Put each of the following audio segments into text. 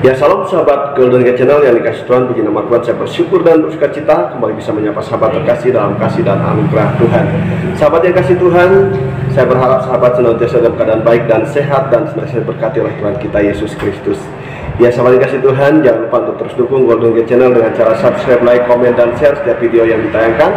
Ya, salam sahabat Golden Gate Channel yang dikasih Tuhan. Puji nama Tuhan, saya bersyukur dan bersuka cita kembali bisa menyapa sahabat terkasih dalam kasih dan anugerah Tuhan. Sahabat yang kasih Tuhan, saya berharap sahabat senantiasa dalam keadaan baik dan sehat dan senantiasa berkati oleh Tuhan kita Yesus Kristus. Ya, sahabat yang kasih Tuhan, jangan lupa untuk terus dukung Golden Gate Channel dengan cara subscribe, like, komen, dan share setiap video yang ditayangkan,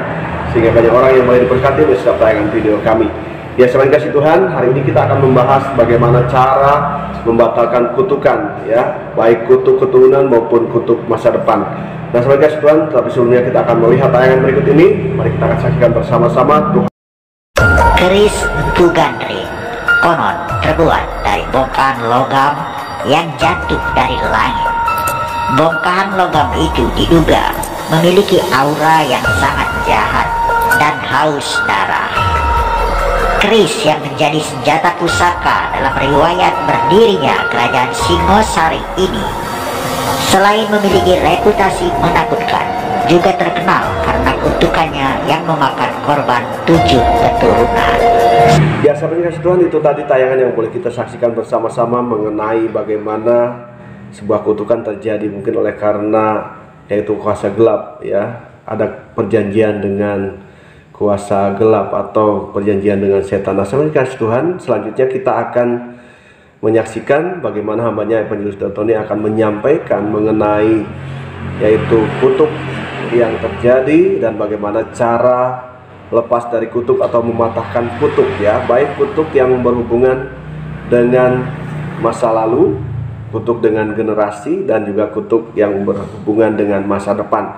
sehingga banyak orang yang boleh diberkati oleh setiap tayangan video kami. Ya, sahabat kasih Tuhan, hari ini kita akan membahas bagaimana cara membatalkan kutukan, ya, baik kutuk keturunan maupun kutuk masa depan. Nah, sahabat kasih Tuhan, tapi sebelumnya kita akan melihat tayangan berikut ini. Mari kita akan saksikan bersama-sama. Keris Tugandri konon terbuat dari bongkahan logam yang jatuh dari langit. Bongkahan logam itu diduga memiliki aura yang sangat jahat dan haus darah. Keris yang menjadi senjata pusaka dalam riwayat berdirinya kerajaan Singosari ini, selain memiliki reputasi menakutkan, juga terkenal karena kutukannya yang memakan korban 7 keturunan. Ya, sahabat kasih Tuhan, itu tadi tayangan yang boleh kita saksikan bersama-sama mengenai bagaimana sebuah kutukan terjadi mungkin oleh karena yaitu kuasa gelap, ya, ada perjanjian dengan kuasa gelap atau perjanjian dengan setan. Nah, sahabat kasih Tuhan, selanjutnya kita akan menyaksikan bagaimana hambanya Evangelist Dotoni akan menyampaikan mengenai yaitu kutuk yang terjadi dan bagaimana cara lepas dari kutuk atau mematahkan kutuk, ya, baik kutuk yang berhubungan dengan masa lalu, kutuk dengan generasi, dan juga kutuk yang berhubungan dengan masa depan.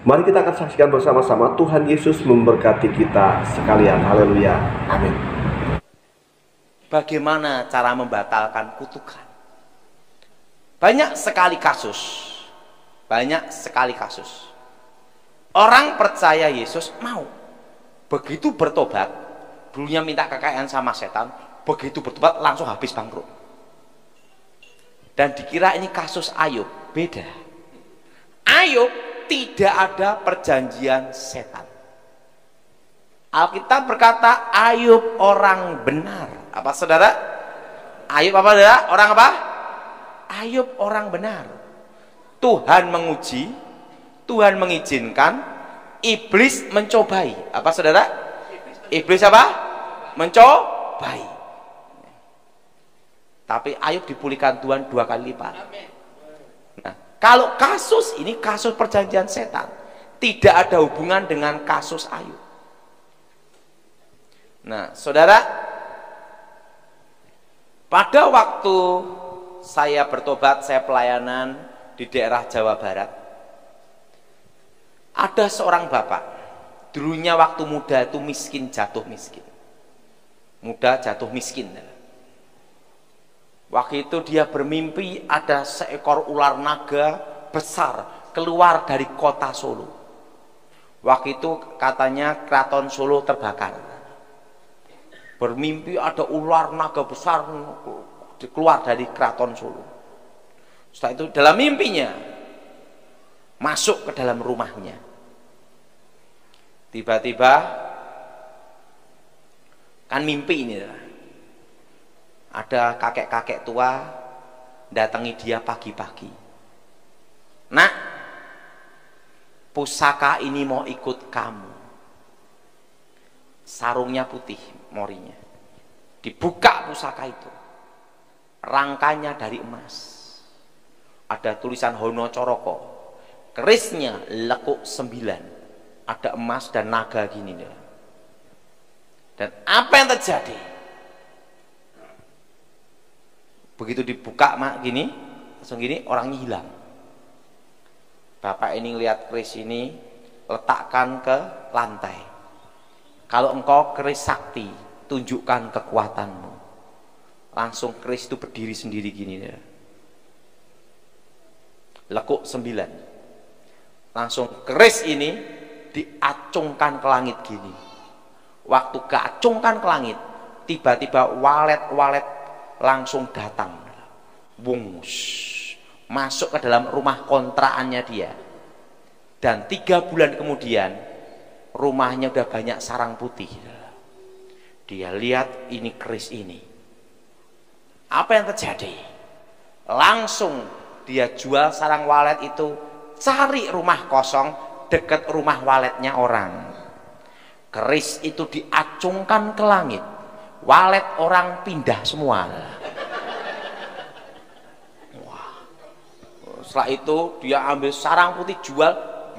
Mari kita akan saksikan bersama-sama. Tuhan Yesus memberkati kita sekalian. Haleluya. Amin. Bagaimana cara membatalkan kutukan? Banyak sekali kasus. Orang percaya Yesus mau. Begitu bertobat, dulunya minta kekayaan sama setan, begitu bertobat langsung habis bangkrut. Dan dikira ini kasus Ayub. Beda. Ayub tidak ada perjanjian setan. Alkitab berkata Ayub orang benar. Apa saudara? Ayub apa saudara? Orang apa? Ayub orang benar. Tuhan menguji, Tuhan mengizinkan, iblis mencobai. Apa saudara? Iblis apa? Mencobai. Tapi Ayub dipulihkan Tuhan 2 kali lipat. Nah, kalau kasus ini kasus perjanjian setan, tidak ada hubungan dengan kasus Ayub. Nah, saudara, pada waktu saya bertobat, saya pelayanan di daerah Jawa Barat, ada seorang bapak, dulunya waktu muda itu miskin, jatuh miskin. Muda jatuh miskin. Waktu itu dia bermimpi ada seekor ular naga besar keluar dari kota Solo. Waktu itu katanya keraton Solo terbakar. Bermimpi ada ular naga besar keluar dari keraton Solo. Setelah itu dalam mimpinya masuk ke dalam rumahnya. Tiba-tiba kan mimpi ini, ada kakek-kakek tua datangi dia pagi-pagi. Nak, pusaka ini mau ikut kamu. Sarungnya putih, morinya. Dibuka pusaka itu. Rangkanya dari emas. Ada tulisan Hono Coroko. Kerisnya lekuk 9. Ada emas dan naga gini. Dan apa yang terjadi? Begitu dibuka gini, langsung gini, orangnya hilang. Bapak ini lihat keris ini, letakkan ke lantai. Kalau engkau keris sakti, tunjukkan kekuatanmu. Langsung keris itu berdiri sendiri gini. Lekuk 9. Langsung keris ini diacungkan ke langit gini. Waktu keacungkan ke langit, tiba-tiba walet-walet langsung datang, bungus, masuk ke dalam rumah kontraannya dia. Dan 3 bulan kemudian rumahnya udah banyak sarang putih. Dia lihat ini keris ini. Apa yang terjadi? Langsung dia jual sarang walet itu, cari rumah kosong dekat rumah waletnya orang. Keris itu diacungkan ke langit, walet orang pindah semua. Wah. Setelah itu dia ambil sarang putih, jual,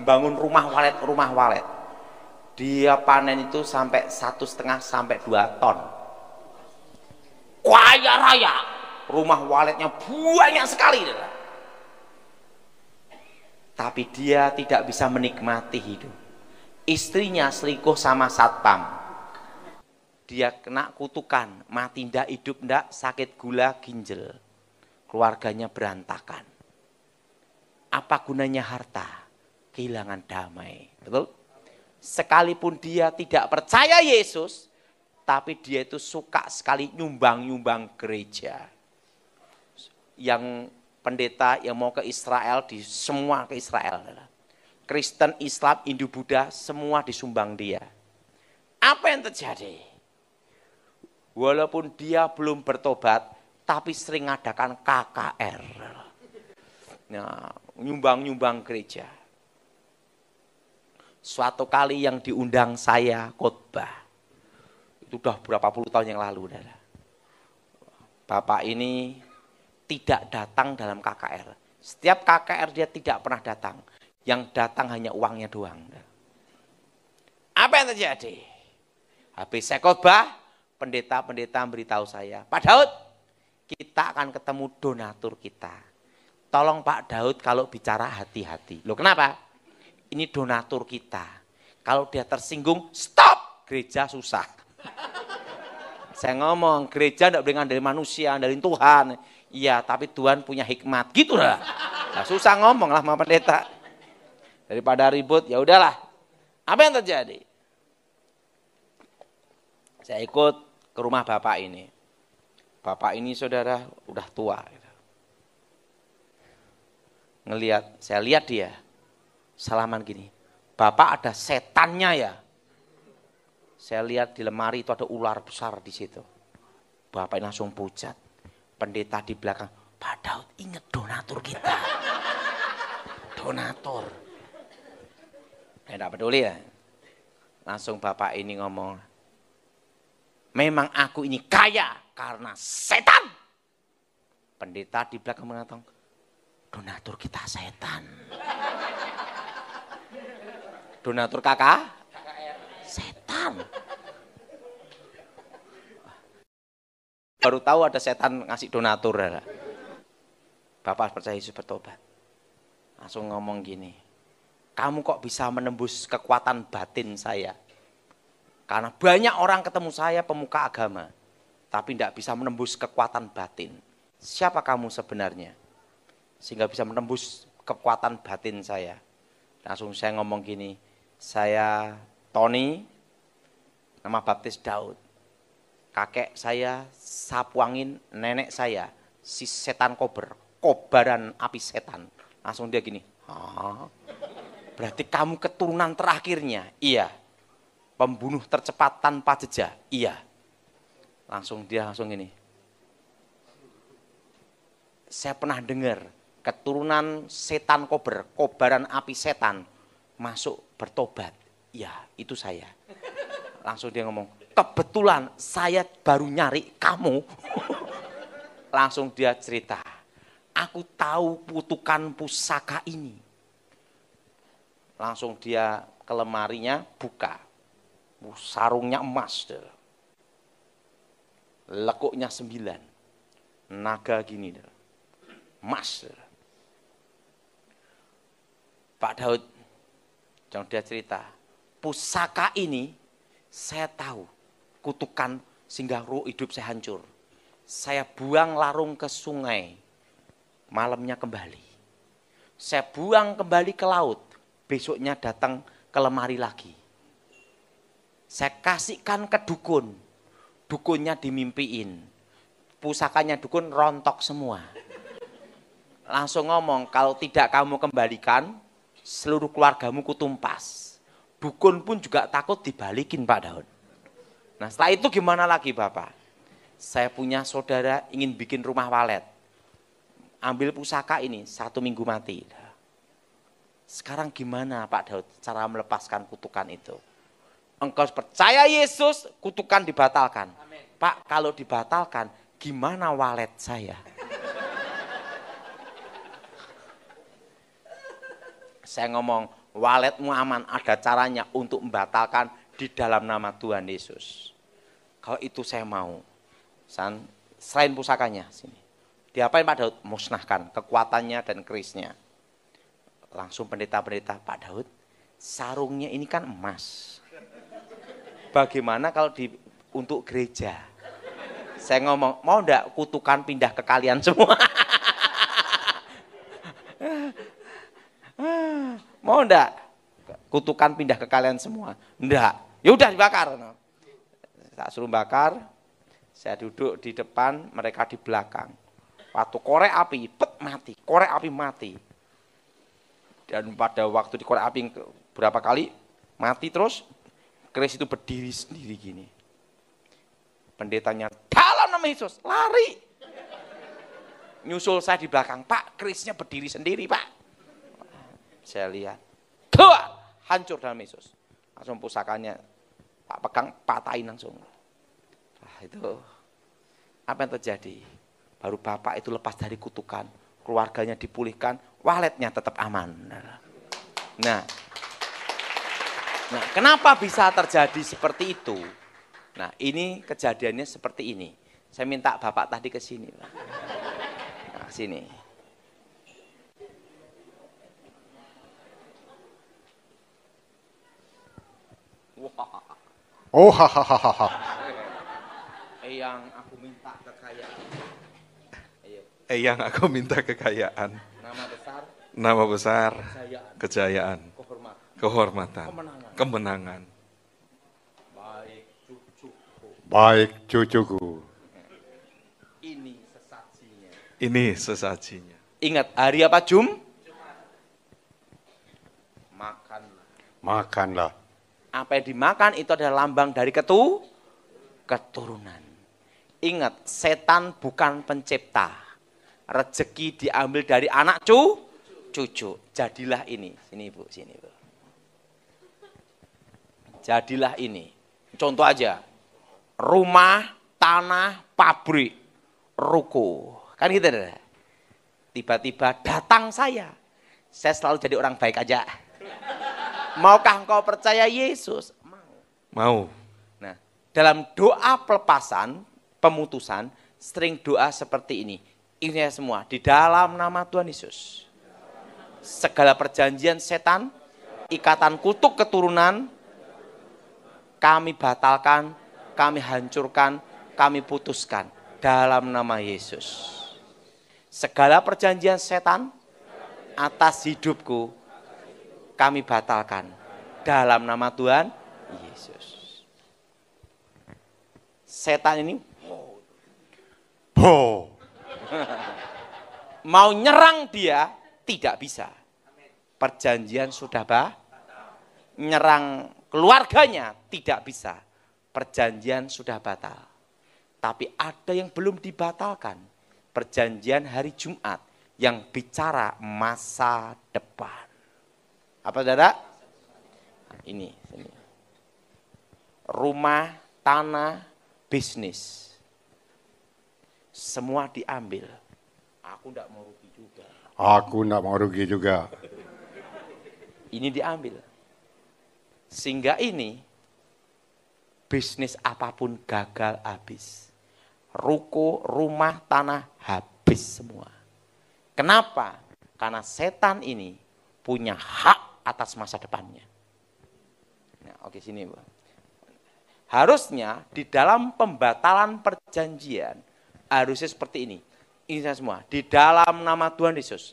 bangun rumah walet. Dia panen itu sampai 1,5 sampai 2 ton. Kaya raya, rumah waletnya banyak sekali. Tapi dia tidak bisa menikmati hidup. Istrinya selingkuh sama satpam. Dia kena kutukan, mati ndak, hidup ndak, sakit gula ginjal. Keluarganya berantakan. Apa gunanya harta? Kehilangan damai. Betul? Sekalipun dia tidak percaya Yesus, tapi dia itu suka sekali nyumbang gereja. Yang pendeta yang mau ke Israel, di semua ke Israel. Kristen, Islam, Hindu, Buddha, semua disumbang dia. Apa yang terjadi? Walaupun dia belum bertobat, tapi sering ngadakan KKR. Nah, nyumbang gereja. Suatu kali yang diundang saya khotbah, itu udah berapa puluh tahun yang lalu. Bapak ini tidak datang dalam KKR. Setiap KKR dia tidak pernah datang. Yang datang hanya uangnya doang. Apa yang terjadi? Habis saya khotbah, pendeta beritahu saya, Pak Daud, kita akan ketemu donatur kita. Tolong Pak Daud kalau bicara hati-hati. Loh kenapa? Ini donatur kita. Kalau dia tersinggung, stop! Gereja susah. Saya ngomong, gereja tidak boleh dari manusia, dari Tuhan. Iya, tapi Tuhan punya hikmat. Gitu lah. Nah, susah ngomong lah sama pendeta. Daripada ribut, ya udahlah. Apa yang terjadi? Saya ikut ke rumah bapak ini. Bapak ini saudara udah tua. Saya lihat dia. Salaman gini. Bapak ada setannya ya? Saya lihat di lemari itu ada ular besar di situ. Bapak ini langsung pucat. Pendeta di belakang, Pak Daud ingat donatur kita. Donatur. Saya tidak peduli ya. Langsung bapak ini ngomong, memang aku ini kaya karena setan. Pendeta di belakang mengatakan, donatur kita setan. Donatur kakak? Setan. Baru tahu ada setan ngasih donatur. Bapak percaya Yesus bertobat. Langsung ngomong gini, kamu kok bisa menembus kekuatan batin saya? Karena banyak orang ketemu saya pemuka agama, tapi tidak bisa menembus kekuatan batin. Siapa kamu sebenarnya? Sehingga bisa menembus kekuatan batin saya. Langsung saya ngomong gini, saya Tony, nama baptis Daud. Kakek saya sapu angin, nenek saya si setan kobaran api setan. Langsung dia gini, berarti kamu keturunan terakhirnya? Iya. Pembunuh tercepat tanpa jejak? Iya. Langsung gini. Saya pernah dengar keturunan setan kobaran api setan masuk bertobat. Iya, itu saya. Langsung dia ngomong, kebetulan saya baru nyari kamu. Langsung dia cerita, aku tahu kutukan pusaka ini. Langsung dia ke lemarinya buka. Sarungnya emas. Lekuknya 9. Naga gini. Emas. Pak Daud, jangan dia cerita, pusaka ini saya tahu kutukan sehingga ruh hidup saya hancur. Saya buang larung ke sungai, malamnya kembali. Saya buang kembali ke laut, besoknya datang ke lemari lagi. Saya kasihkan ke dukun, dukunnya dimimpiin. Pusakanya dukun rontok semua. Langsung ngomong, kalau tidak kamu kembalikan, seluruh keluargamu kutumpas. Dukun pun juga takut dibalikin Pak Daud. Nah setelah itu gimana lagi Bapak? Saya punya saudara ingin bikin rumah walet. ambil pusaka ini 1 minggu mati. Sekarang gimana Pak Daud cara melepaskan kutukan itu? Engkau percaya Yesus, kutukan dibatalkan. Amin. Pak, kalau dibatalkan, gimana walet saya? Saya ngomong, waletmu aman, ada caranya untuk membatalkan di dalam nama Tuhan Yesus. Kalau itu saya mau. Selain pusakanya, sini. Diapain Pak Daud? Musnahkan kekuatannya dan kerisnya. Langsung pendeta-pendeta, Pak Daud, sarungnya ini kan emas. Bagaimana kalau untuk gereja? Saya ngomong, mau enggak kutukan pindah ke kalian semua? Mau enggak kutukan pindah ke kalian semua? Enggak. Ya udah dibakar. Saya suruh bakar. Saya duduk di depan, mereka di belakang. Waktu korek api, mati. Korek api mati. Dan pada waktu dikorek api berapa kali mati terus, keris itu berdiri sendiri gini. Pendetanya, dalam nama Yesus, lari. Nyusul saya di belakang, Pak, kerisnya berdiri sendiri, Pak. Saya lihat, hancur dalam Yesus. Langsung pusakanya, Pak pegang, patahin langsung. Nah, itu apa yang terjadi? Baru Bapak itu lepas dari kutukan, keluarganya dipulihkan, waletnya tetap aman. Nah, kenapa bisa terjadi seperti itu? Nah, ini kejadiannya seperti ini. Saya minta Bapak tadi ke sini. Nah, sini. Wah. Oh, hahaha. Yang aku minta kekayaan. Yang aku minta kekayaan. Nama besar. Kejayaan. Kehormatan. Kemenangan. Baik cucuku. Ini sesajinya. Ingat, hari apa Makanlah. Apa yang dimakan itu adalah lambang dari keturunan. Ingat, setan bukan pencipta. Rezeki diambil dari anak cucu. Jadilah ini. Sini Bu, sini Bu. Jadilah ini. Contoh aja. Rumah, tanah, pabrik, ruko. Kan gitu deh. Tiba-tiba datang saya. Saya selalu jadi orang baik aja. Maukah engkau percaya Yesus? Mau. Nah, dalam doa pelepasan, pemutusan, sering doa seperti ini. Ini semua, di dalam nama Tuhan Yesus. Segala perjanjian setan, ikatan kutuk keturunan, kami batalkan, kami hancurkan, kami putuskan. Dalam nama Yesus. Segala perjanjian setan, atas hidupku, kami batalkan. Dalam nama Tuhan Yesus. Setan ini mau nyerang dia tidak bisa. Perjanjian sudah nyerang keluarganya tidak bisa. Perjanjian sudah batal. Tapi ada yang belum dibatalkan. Perjanjian hari Jumat yang bicara masa depan. Apa saudara? Ini. Rumah, tanah, bisnis. Semua diambil. Aku enggak mau rugi juga. Ini diambil. Sehingga ini, bisnis apapun gagal habis. Ruko, rumah, tanah habis semua. Kenapa? Karena setan ini punya hak atas masa depannya. Nah, oke sini Bu. Harusnya di dalam pembatalan perjanjian harusnya seperti ini. Ini semua di dalam nama Tuhan Yesus.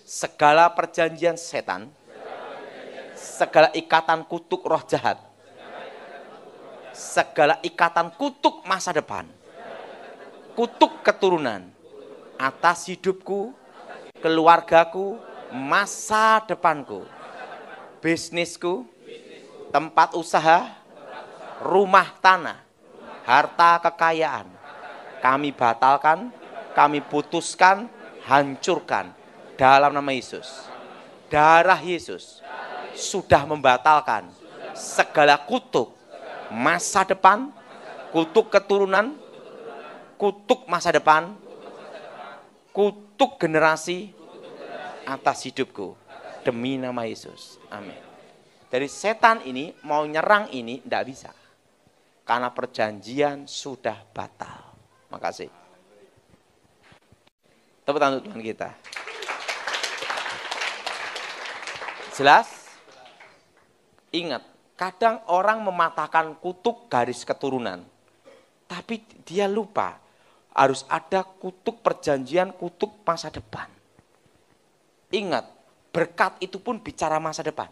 Segala perjanjian setan, segala ikatan kutuk roh jahat, segala ikatan kutuk masa depan, kutuk keturunan atas hidupku, keluargaku, masa depanku, bisnisku, tempat usaha, rumah tanah, harta kekayaan, kami batalkan, kami putuskan, hancurkan dalam nama Yesus. Darah Yesus sudah membatalkan segala kutuk masa depan, kutuk keturunan, kutuk masa depan, kutuk generasi atas hidupku demi nama Yesus. Amin. Dari setan ini mau nyerang ini tidak bisa. Karena perjanjian sudah batal. Makasih. Tepuk tangan untuk Tuhan kita. Jelas? Ingat, kadang orang mematahkan kutuk garis keturunan. Tapi dia lupa, harus ada kutuk perjanjian, kutuk masa depan. Ingat, berkat itu pun bicara masa depan.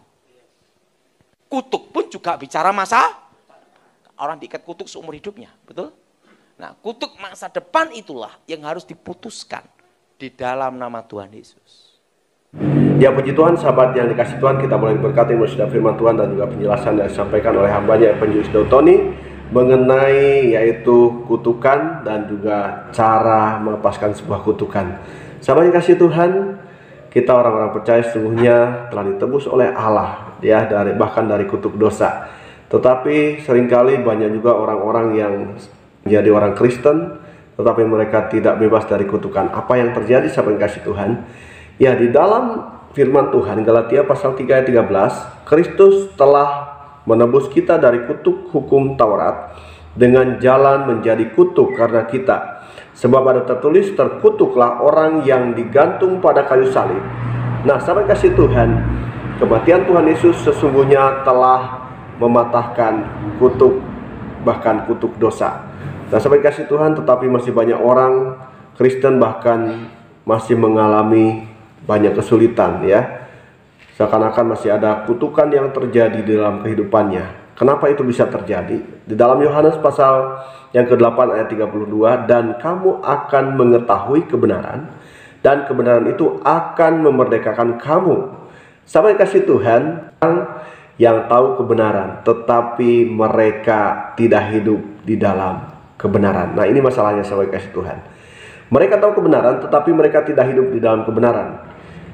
Kutuk pun juga bicara masa. Orang diikat kutuk seumur hidupnya, betul? Nah, kutuk masa depan itulah yang harus diputuskan di dalam nama Tuhan Yesus. Ya puji Tuhan, sahabat yang dikasih Tuhan, kita boleh diberkati melalui firman Tuhan dan juga penjelasan yang disampaikan oleh hambanya Evangelis Daud Tony mengenai yaitu kutukan dan juga cara melepaskan sebuah kutukan. Sahabat yang dikasih Tuhan, kita orang-orang percaya sesungguhnya telah ditebus oleh Allah, ya, bahkan dari kutuk dosa. Tetapi seringkali banyak juga orang-orang yang menjadi orang Kristen, tetapi mereka tidak bebas dari kutukan. Apa yang terjadi, sahabat yang dikasih Tuhan? Ya, di dalam firman Tuhan Galatia pasal 3 ayat 13, Kristus telah menebus kita dari kutuk hukum Taurat dengan jalan menjadi kutuk karena kita. Sebab ada tertulis, terkutuklah orang yang digantung pada kayu salib. Nah, sahabat kasih Tuhan, kematian Tuhan Yesus sesungguhnya telah mematahkan kutuk, bahkan kutuk dosa. Nah, sahabat kasih Tuhan, tetapi masih banyak orang Kristen bahkan masih mengalami banyak kesulitan, ya. Seakan-akan masih ada kutukan yang terjadi di dalam kehidupannya. Kenapa itu bisa terjadi? Di dalam Yohanes pasal yang ke-8 ayat 32, dan kamu akan mengetahui kebenaran, dan kebenaran itu akan memerdekakan kamu. Sampai kasih Tuhan yang tahu kebenaran, tetapi mereka tidak hidup di dalam kebenaran. Nah, ini masalahnya sampai kasih Tuhan. Mereka tahu kebenaran, tetapi mereka tidak hidup di dalam kebenaran.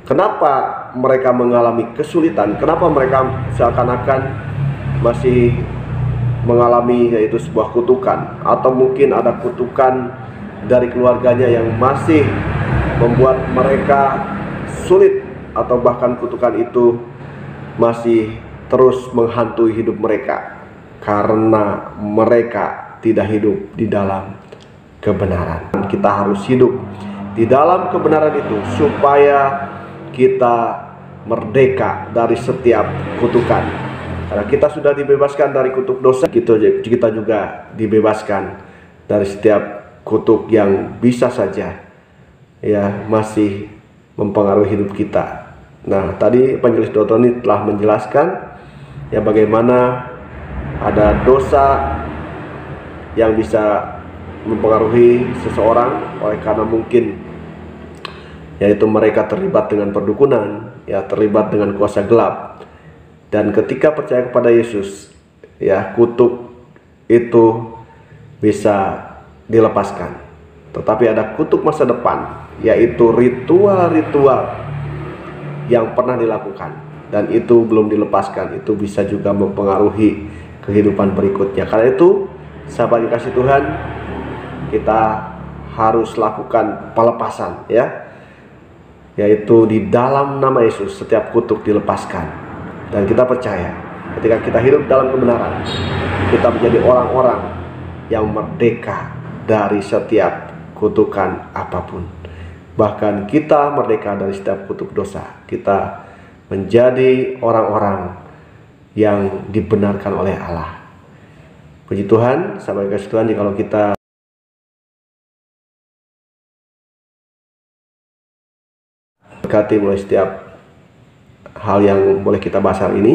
Kenapa mereka mengalami kesulitan? Kenapa mereka seakan-akan masih mengalami yaitu sebuah kutukan? Atau mungkin ada kutukan dari keluarganya yang masih membuat mereka sulit, atau bahkan kutukan itu masih terus menghantui hidup mereka karena mereka tidak hidup di dalam kebenaran. Kita harus hidup di dalam kebenaran itu supaya kita merdeka dari setiap kutukan. Karena kita sudah dibebaskan dari kutuk dosa, kita juga dibebaskan dari setiap kutuk yang bisa saja ya masih mempengaruhi hidup kita. Nah, tadi Evangelis Daud Tony telah menjelaskan ya bagaimana ada dosa yang bisa mempengaruhi seseorang oleh karena mungkin yaitu mereka terlibat dengan perdukunan, ya, terlibat dengan kuasa gelap. Dan ketika percaya kepada Yesus, ya, kutuk itu bisa dilepaskan. Tetapi ada kutuk masa depan, yaitu ritual-ritual yang pernah dilakukan dan itu belum dilepaskan. Itu bisa juga mempengaruhi kehidupan berikutnya. Karena itu, sahabat yang kasih Tuhan, kita harus lakukan pelepasan, ya, yaitu di dalam nama Yesus setiap kutuk dilepaskan. Dan kita percaya ketika kita hidup dalam kebenaran, kita menjadi orang-orang yang merdeka dari setiap kutukan apapun. Bahkan kita merdeka dari setiap kutuk dosa. Kita menjadi orang-orang yang dibenarkan oleh Allah. Puji Tuhan, sahabat kasih Tuhan, kalau kita berkati mulai setiap hal yang boleh kita bahas hari ini.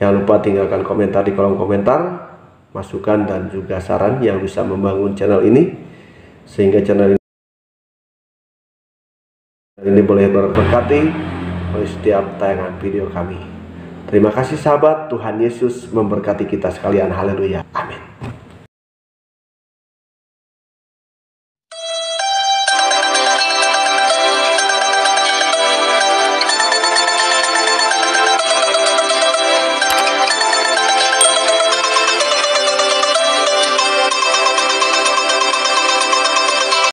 Jangan lupa tinggalkan komentar di kolom komentar, masukan dan juga saran yang bisa membangun channel ini, sehingga channel ini boleh berberkati oleh setiap tayangan video kami. Terima kasih sahabat, Tuhan Yesus memberkati kita sekalian. Haleluya. Amin.